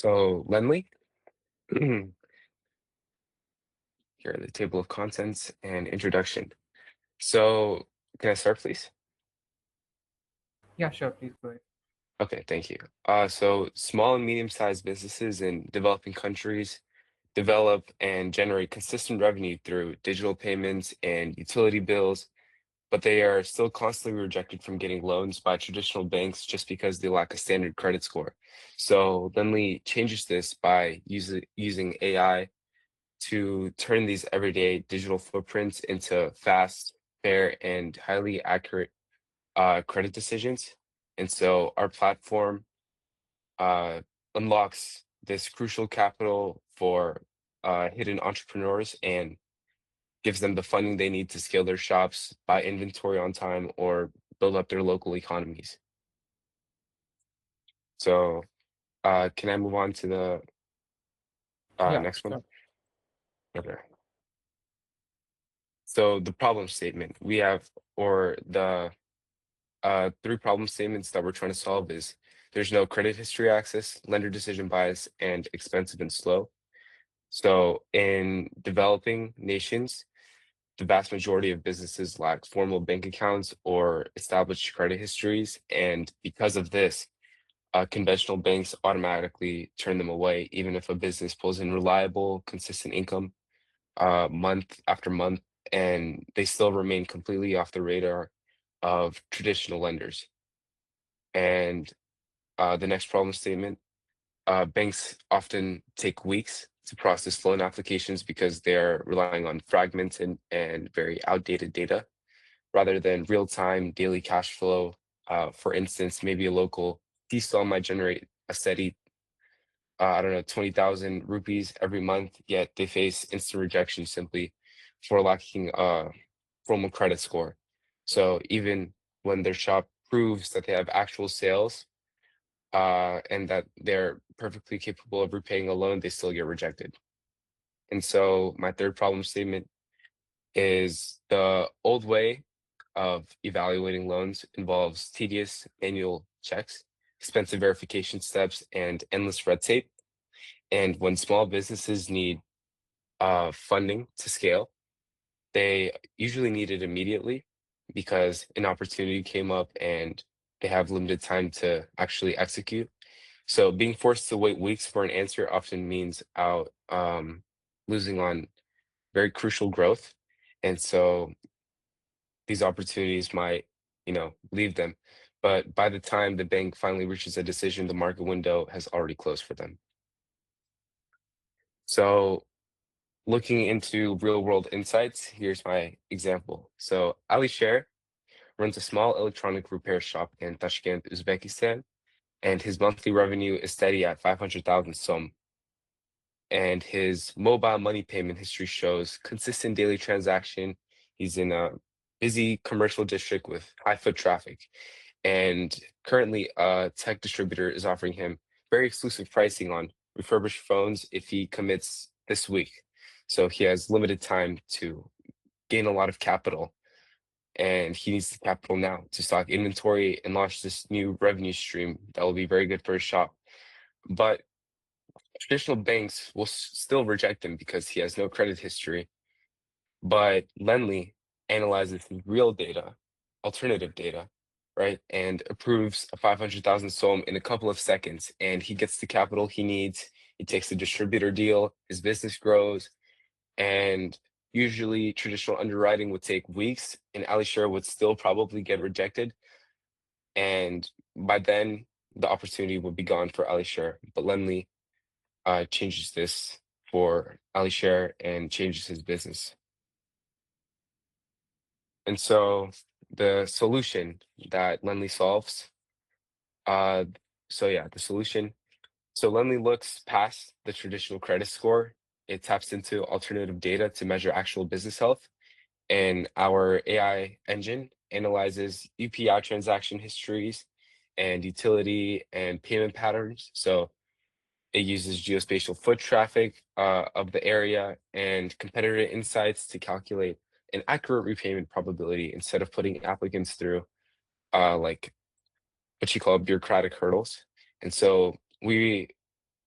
So, Lenley, here are the table of contents and introduction. So, can I start, please? Yeah, sure. Please go ahead. Okay, thank you. So small and medium-sized businesses in developing countries develop and generate consistent revenue through digital payments and utility bills, but they are still constantly rejected from getting loans by traditional banks just because they lack a standard credit score. So Lenley changes this by using AI to turn these everyday digital footprints into fast, fair, and highly accurate credit decisions. And so our platform uh, unlocks this crucial capital for hidden entrepreneurs and gives them the funding they need to scale their shops, buy inventory on time, or build up their local economies. So, can I move on to the Yeah, next one? sure. Okay. So the problem statement we have, or the three problem statements that we're trying to solve is there's no credit history access, lender decision bias, and expensive and slow. So in developing nations, the vast majority of businesses lack formal bank accounts or established credit histories. And because of this, conventional banks automatically turn them away, even if a business pulls in reliable, consistent income month after month, and they still remain completely off the radar of traditional lenders. And the next problem statement, banks often take weeks to process loan applications because they're relying on fragmented and very outdated data rather than real-time daily cash flow. For instance, maybe a local tea stall might generate a steady, I don't know, 20,000 rupees every month, yet they face instant rejection simply for lacking a formal credit score. So even when their shop proves that they have actual sales, and that they're perfectly capable of repaying a loan, they still get rejected. And so my third problem statement is the old way of evaluating loans involves tedious manual checks, expensive verification steps, and endless red tape. And when small businesses need funding to scale, they usually need it immediately because an opportunity came up and they have limited time to actually execute. So being forced to wait weeks for an answer often means out losing on very crucial growth. And so these opportunities might, leave them. But by the time the bank finally reaches a decision, the market window has already closed for them. So looking into real world insights, here's my example. So Ali Sher runs a small electronic repair shop in Tashkent, Uzbekistan, and his monthly revenue is steady at 500,000 som, and his mobile money payment history shows consistent daily transaction. He's in a busy commercial district with high foot traffic, and currently a tech distributor is offering him very exclusive pricing on refurbished phones if he commits this week. So he has limited time to gain a lot of capital, and he needs the capital now to stock inventory and launch this new revenue stream that will be very good for his shop. But traditional banks will still reject him because he has no credit history. But Lendly analyzes his real data, alternative data, right, and approves a 500,000 SOM in a couple of seconds. And he gets the capital he needs. He takes the distributor deal. His business grows. And usually traditional underwriting would take weeks, and Alisher would still probably get rejected. And by then, the opportunity would be gone for Alisher. But Lendly changes this for Alisher and changes his business. And so the solution that Lendly solves, uh, so yeah, the solution. So Lendly looks past the traditional credit score. It taps into alternative data to measure actual business health. And our AI engine analyzes UPI transaction histories and utility and payment patterns. So it uses geospatial foot traffic of the area and competitor insights to calculate an accurate repayment probability instead of putting applicants through like what you call bureaucratic hurdles. And so we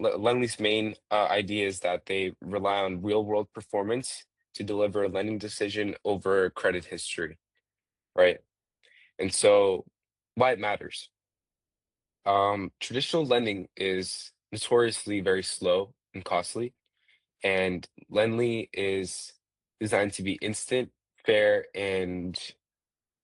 Lendlease main idea is that they rely on real world performance to deliver a lending decision over credit history, right? And so why it matters. Traditional lending is notoriously very slow and costly, and Lendly is designed to be instant, fair, and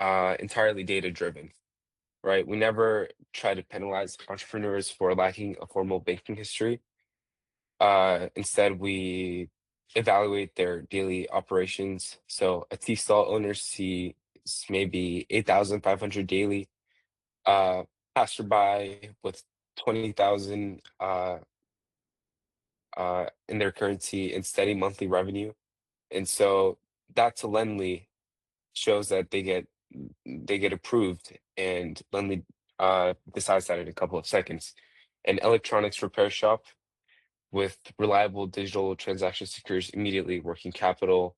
entirely data driven, right? We never try to penalize entrepreneurs for lacking a formal banking history. Instead, we evaluate their daily operations. So a tea stall owner sees maybe 8,500 daily, uh, passerby with 20,000 in their currency and steady monthly revenue. And so that to Lendly shows that they get approved, and Lendly decides that in a couple of seconds. An electronics repair shop with reliable digital transaction secures immediately working capital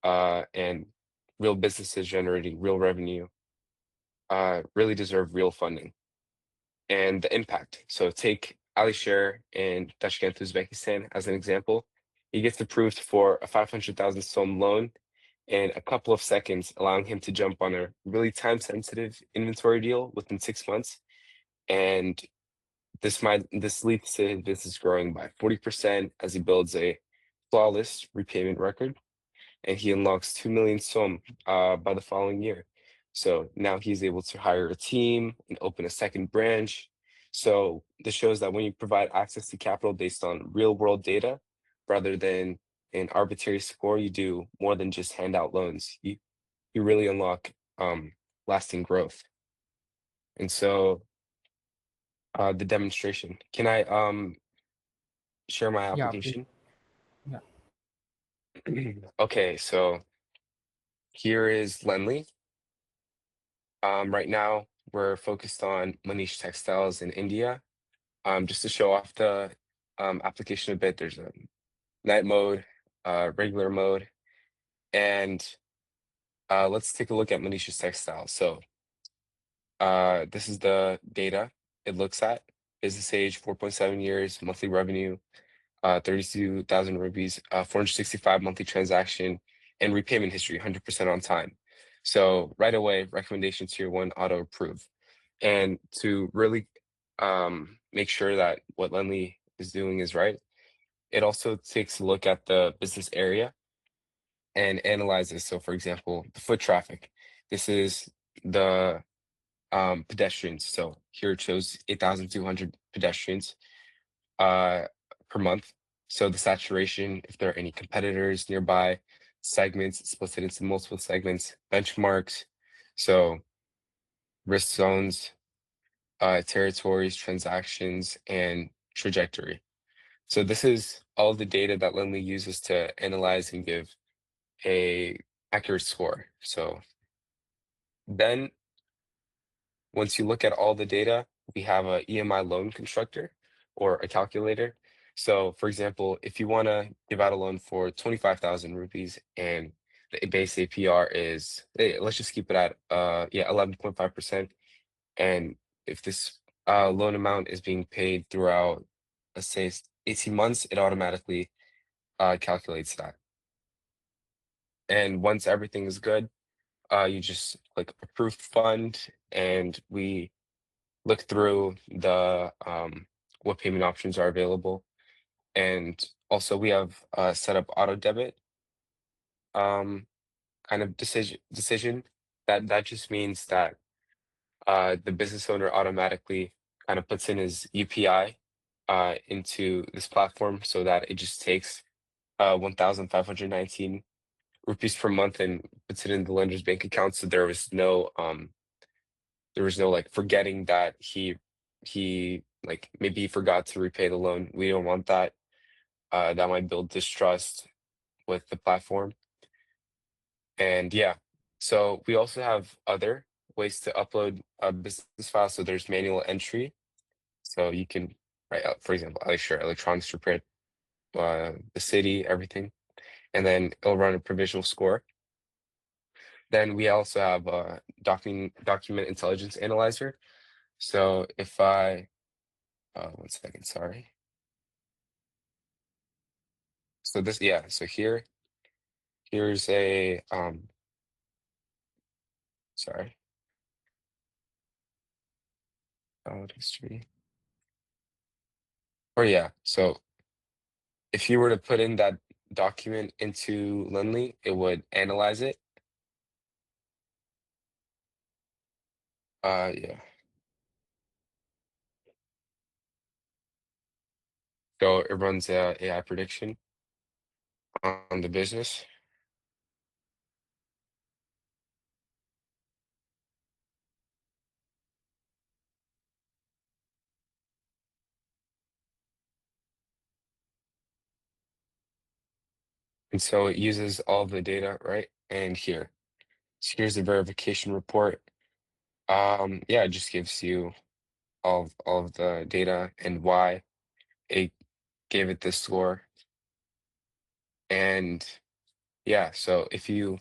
and real businesses generating real revenue really deserve real funding and the impact. So take Alisher in Tashkent, Uzbekistan as an example. He gets approved for a 500,000 som loan in a couple of seconds, allowing him to jump on a really time-sensitive inventory deal within 6 months. And this leads to his business growing by 40% as he builds a flawless repayment record, and he unlocks 2 million som by the following year. So now he's able to hire a team and open a second branch. So this shows that when you provide access to capital based on real world data rather than an arbitrary score, you do more than just hand out loans. You really unlock lasting growth. And so the demonstration. Can I share my Yeah, please. application? Yeah. Okay, so here is Lenly. Right now, we're focused on Manish Textiles in India. Just to show off the application a bit, there's a night mode, regular mode, and let's take a look at Manish's Textiles. So this is the data it looks at. Business age, 4.7 years, monthly revenue, 32,000 rupees, 465 monthly transaction, and repayment history, 100% on time. So right away, recommendation tier one auto approve. And to really make sure that what Lendly is doing is right, it also takes a look at the business area and analyzes. So, for example, the foot traffic. This is the pedestrians. So here it shows 8,200 pedestrians uh, per month. So the saturation, if there are any competitors nearby, segments split it into multiple segments, benchmarks, so risk zones, territories, transactions, and trajectory. So this is all the data that Lendly uses to analyze and give a accurate score. So then once you look at all the data, we have a EMI loan constructor or a calculator. So for example, if you want to give out a loan for 25,000 rupees and the base APR is, let's just keep it at 11.5%. And if this loan amount is being paid throughout, let's say 18 months, it automatically calculates that. And once everything is good, you just click approve fund, and we look through the what payment options are available. And also we have set up auto debit um, kind of decision. That just means that the business owner automatically kind of puts in his UPI into this platform so that it just takes 1,519 rupees per month and puts it in the lender's bank account. So there was no like forgetting that he like maybe he forgot to repay the loan. We don't want that. That might build distrust with the platform. And yeah, so we also have other ways to upload a business file. So there's manual entry. So you can write out, for example, I share electronics repair, the city, everything, and then it'll run a provisional score. Then we also have a document intelligence analyzer. So if I, one second, sorry. So this, yeah, so here's a, sorry, child history. Or yeah, so if you were to put in that document into Lendly, it would analyze it. Yeah. So it runs a AI prediction on the business. And so it uses all the data, right? And here, so here's the verification report. Yeah, it just gives you all of the data and why it gave it this score. And yeah, so if you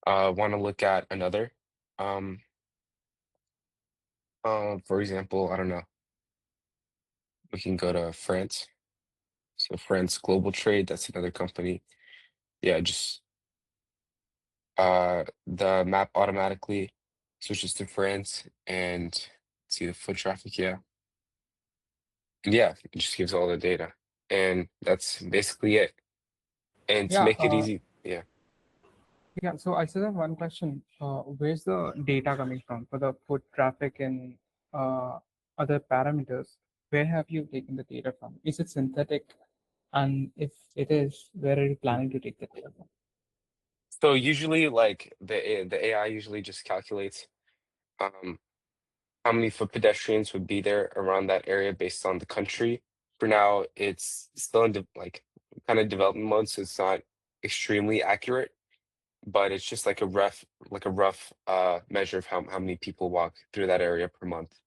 want to look at another, um, for example, I don't know, we can go to France. So France Global Trade, that's another company. Yeah, just the map automatically switches to France and see the foot traffic, yeah. And yeah, it just gives all the data. And that's basically it. And to Yeah, make it easy, yeah. yeah. So I still have one question. Where's the data coming from for the foot traffic and other parameters? Where have you taken the data from? Is it synthetic? And if it is, where are you planning to take the data from? So usually like the AI usually just calculates um how many foot pedestrians would be there around that area based on the country. For now, it's still in like kind of development mode, so it's not extremely accurate, but it's just like a rough measure of how many people walk through that area per month.